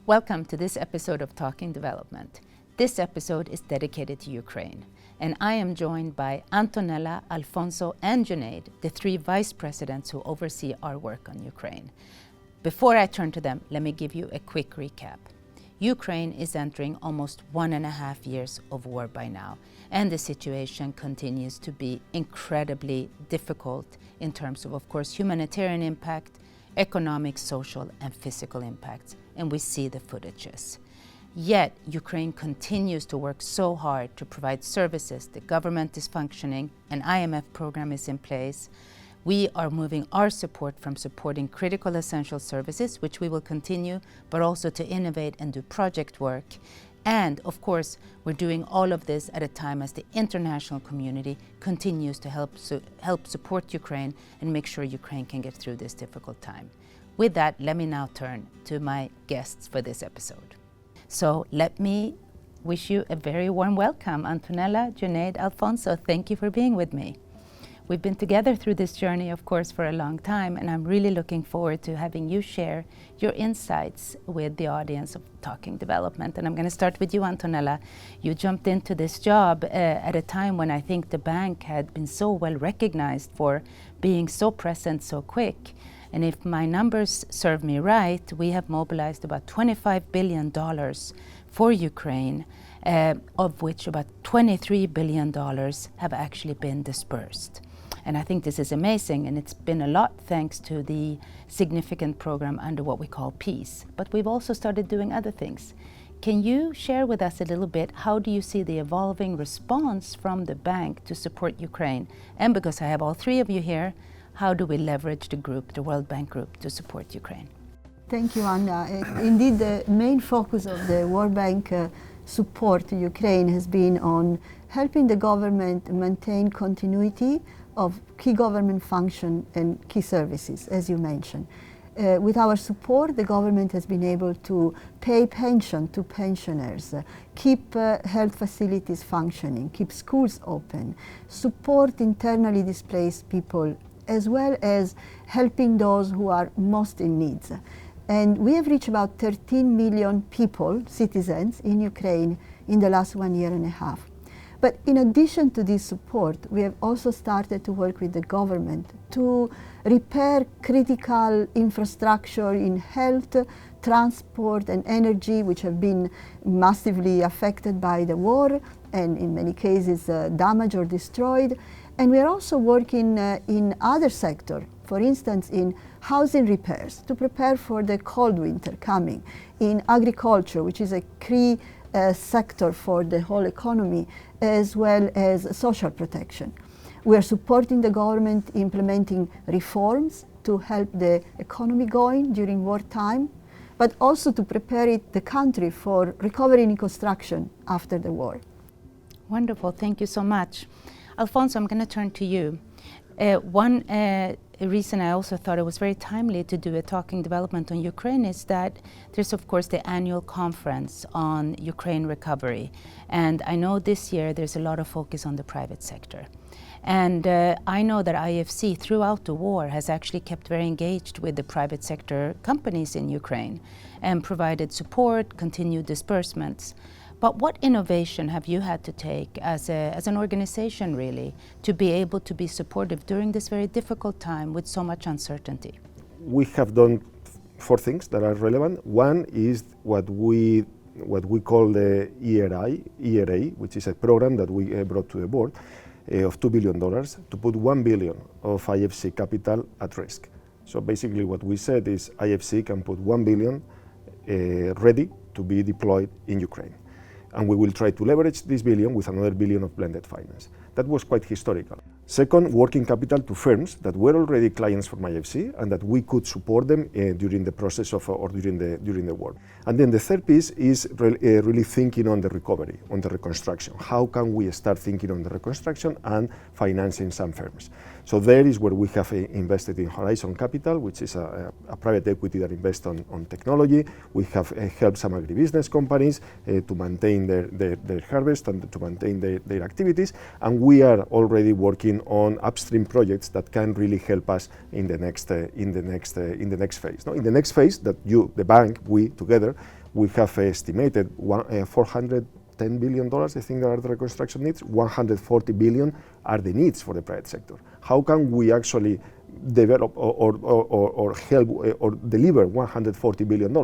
Welcome to this episode of Talking Development. This episode is dedicated to Ukraine, and I am joined by Antonella, Alfonso, and Junaid, the three vice presidents who oversee our work on Ukraine. Before I turn to them, let me give you a quick recap. Ukraine is entering almost 1.5 years of war by now, and the situation continues to be incredibly difficult in terms of course, humanitarian impact, economic, social, and physical impacts, and we see the footages. Yet, Ukraine continues to work so hard to provide services. The government is functioning, an IMF program is in place. We are moving our support from supporting critical essential services, which we will continue, but also to innovate and do project work. And of course, we're doing all of this at a time as the international community continues to help support Ukraine and make sure Ukraine can get through this difficult time. With that, let me now turn to my guests for this episode. So let me wish you a very warm welcome. Antonella, Junaid, Alfonso, thank you for being with me. We've been together through this journey, of course, for a long time, and I'm really looking forward to having you share your insights with the audience of Talking Development. And I'm going to start with you, Antonella. You jumped into this job at a time when I think the bank had been so well recognized for being so present so quick. And if my numbers serve me right, we have mobilized about $25 billion for Ukraine, of which about $23 billion have actually been dispersed. And I think this is amazing, and it's been a lot thanks to the significant program under what we call PEACE. But we've also started doing other things. Can you share with us a little bit, how do you see the evolving response from the bank to support Ukraine? And because I have all three of you here, how do we leverage the group, the World Bank Group, to support Ukraine? Thank you, Anna. Indeed, the main focus of the World Bank support to Ukraine has been on helping the government maintain continuity of key government function and key services, as you mentioned. With our support, the government has been able to pay pension to pensioners, keep health facilities functioning, keep schools open, support internally displaced people, as well as helping those who are most in need. And we have reached about 13 million people, citizens, in Ukraine in the last 1.5 years. But in addition to this support, we have also started to work with the government to repair critical infrastructure in health, transport, and energy, which have been massively affected by the war and in many cases damaged or destroyed. And we are also working in other sectors, for instance, in housing repairs to prepare for the cold winter coming, in agriculture, which is a key sector for the whole economy, as well as social protection. We are supporting the government implementing reforms to help the economy going during wartime, but also to prepare the country for recovery and reconstruction after the war. Wonderful, thank you so much. Alfonso, I'm going to turn to you. One reason I also thought it was very timely to do a Talking Development on Ukraine is that there's of course the annual conference on Ukraine recovery. And I know this year there's a lot of focus on the private sector. And I know that IFC throughout the war has actually kept very engaged with the private sector companies in Ukraine and provided support, continued disbursements. But what innovation have you had to take as an organization, really, to be able to be supportive during this very difficult time with so much uncertainty? We have done 4 things that are relevant. One is what we call the ERA, which is a program that we brought to the board of $2 billion to put $1 billion of IFC capital at risk. So basically what we said is IFC can put $1 billion ready to be deployed in Ukraine. And we will try to leverage this billion with another billion of blended finance. That was quite historical. Second, working capital to firms that were already clients from IFC and that we could support them during the process of or during the war. And then the third piece is really thinking on the recovery, on the reconstruction. How can we start thinking on the reconstruction and financing some firms? So there is where we have invested in Horizon Capital, which is a private equity that invests on technology. We have helped some agribusiness companies to maintain their harvest and to maintain their activities. And we are already working on upstream projects that can really help us in the next phase. No? In the next phase that the bank, we together, we have estimated $410 billion, I think, are the reconstruction needs. 140 billion are the needs for the private sector. How can we actually develop or help or deliver $140 billion?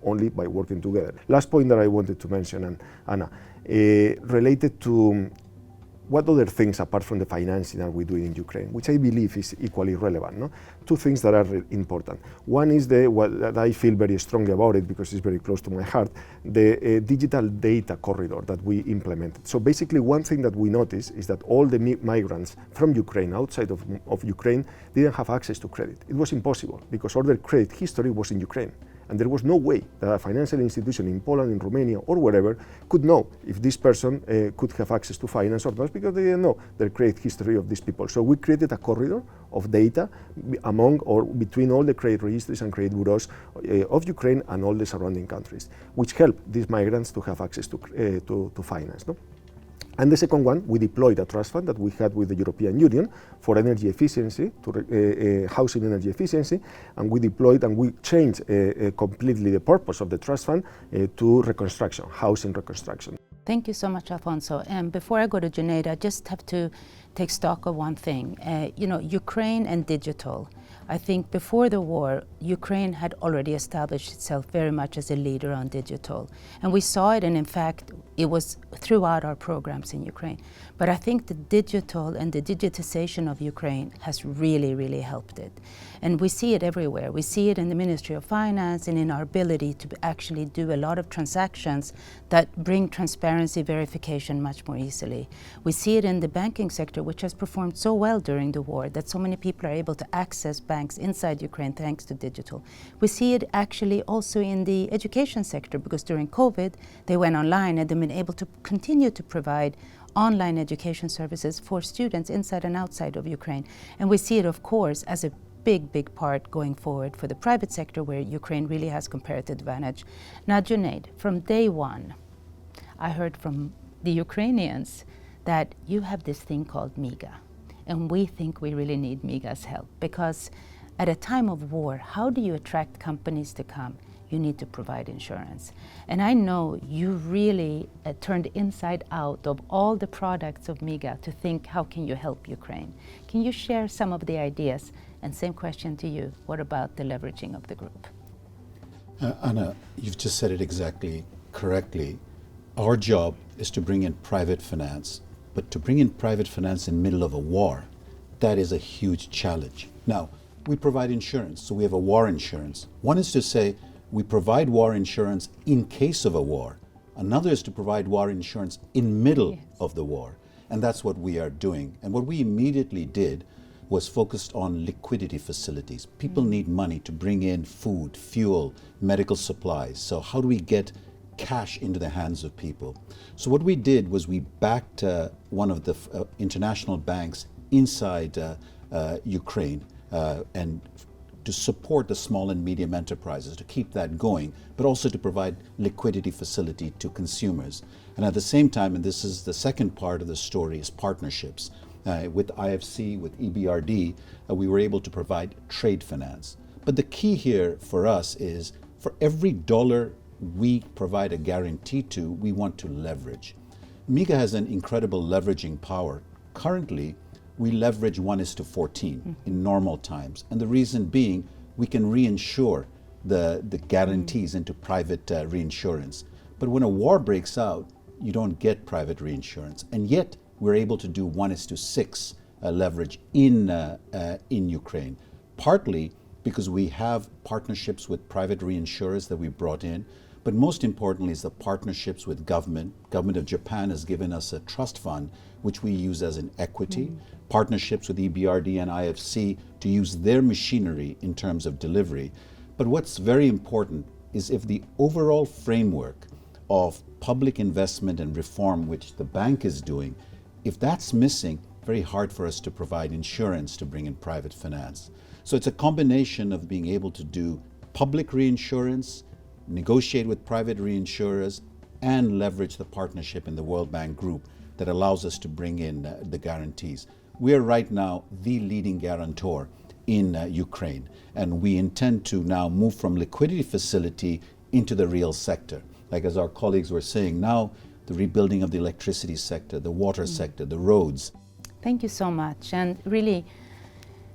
Only by working together. Last point that I wanted to mention, Anna, related to what other things apart from the financing are we doing in Ukraine, which I believe is equally relevant. No? Two things that are important. One is what that I feel very strongly about it because it's very close to my heart, the digital data corridor that we implemented. So basically one thing that we noticed is that all the migrants from Ukraine, outside of Ukraine, didn't have access to credit. It was impossible because all their credit history was in Ukraine. And there was no way that a financial institution in Poland, in Romania, or wherever could know if this person could have access to finance or not, because they didn't know the credit history of these people. So we created a corridor of data among or between all the credit registries and credit bureaus of Ukraine and all the surrounding countries, which helped these migrants to have access to finance. No? And the second one, we deployed a trust fund that we had with the European Union for energy efficiency, to housing energy efficiency, and we deployed and we changed completely the purpose of the trust fund to reconstruction, housing reconstruction. Thank you so much, Alfonso. And before I go to Junaid, I just have to take stock of one thing. Ukraine and digital. I think before the war, Ukraine had already established itself very much as a leader on digital. And we saw it, and in fact, it was throughout our programs in Ukraine. But I think the digital and the digitization of Ukraine has really, really helped it. And we see it everywhere. We see it in the Ministry of Finance and in our ability to actually do a lot of transactions that bring transparency verification much more easily. We see it in the banking sector, which has performed so well during the war, that so many people are able to access banks inside Ukraine thanks to digital. We see it actually also in the education sector, because during COVID, they went online and they've been able to continue to provide online education services for students inside and outside of Ukraine. And we see it, of course, as a big part going forward for the private sector, where Ukraine really has comparative advantage. Now, Junaid, from day one, I heard from the Ukrainians that you have this thing called MIGA. And we think we really need MIGA's help, because at a time of war, how do you attract companies to come? You need to provide insurance. And I know you really turned inside out of all the products of MIGA to think, how can you help Ukraine? Can you share some of the ideas? And same question to you, what about the leveraging of the group? Anna, you've just said it exactly correctly. Our job is to bring in private finance, but to bring in private finance in the middle of a war, that is a huge challenge. Now, we provide insurance, so we have a war insurance. One is to say we provide war insurance in case of a war. Another is to provide war insurance in middle of the war. And that's what we are doing. And what we immediately did was focused on liquidity facilities. People need money to bring in food, fuel, medical supplies. So how do we get cash into the hands of people? So what we did was we backed one of the international banks inside Ukraine and to support the small and medium enterprises, to keep that going, but also to provide liquidity facility to consumers. And at the same time, and this is the second part of the story, is partnerships. With IFC, with EBRD, we were able to provide trade finance. But the key here for us is, for every dollar we provide a guarantee to, we want to leverage. MIGA has an incredible leveraging power. Currently, we leverage 1:14 in normal times. And the reason being, we can reinsure the guarantees into private reinsurance. But when a war breaks out, you don't get private reinsurance. And yet, we're able to do 1:6 leverage in Ukraine, partly because we have partnerships with private reinsurers that we brought in, but most importantly is the partnerships with government. Government of Japan has given us a trust fund, which we use as an equity, partnerships with EBRD and IFC to use their machinery in terms of delivery. But what's very important is, if the overall framework of public investment and reform, which the bank is doing, if that's missing, very hard for us to provide insurance to bring in private finance. So it's a combination of being able to do public reinsurance, negotiate with private reinsurers, and leverage the partnership in the World Bank Group that allows us to bring in the guarantees. We are right now the leading guarantor in Ukraine, and we intend to now move from liquidity facility into the real sector. Like as our colleagues were saying, now the rebuilding of the electricity sector, the water sector, the roads. Thank you so much, and really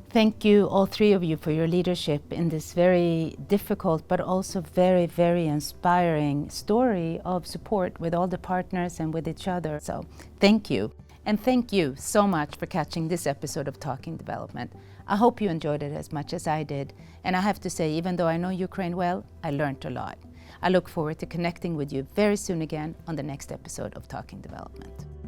thank you, all three of you, for your leadership in this very difficult but also very, very inspiring story of support with all the partners and with each other. So thank you. And thank you so much for catching this episode of Talking Development. I hope you enjoyed it as much as I did. And I have to say, even though I know Ukraine well, I learned a lot. I look forward to connecting with you very soon again on the next episode of Talking Development.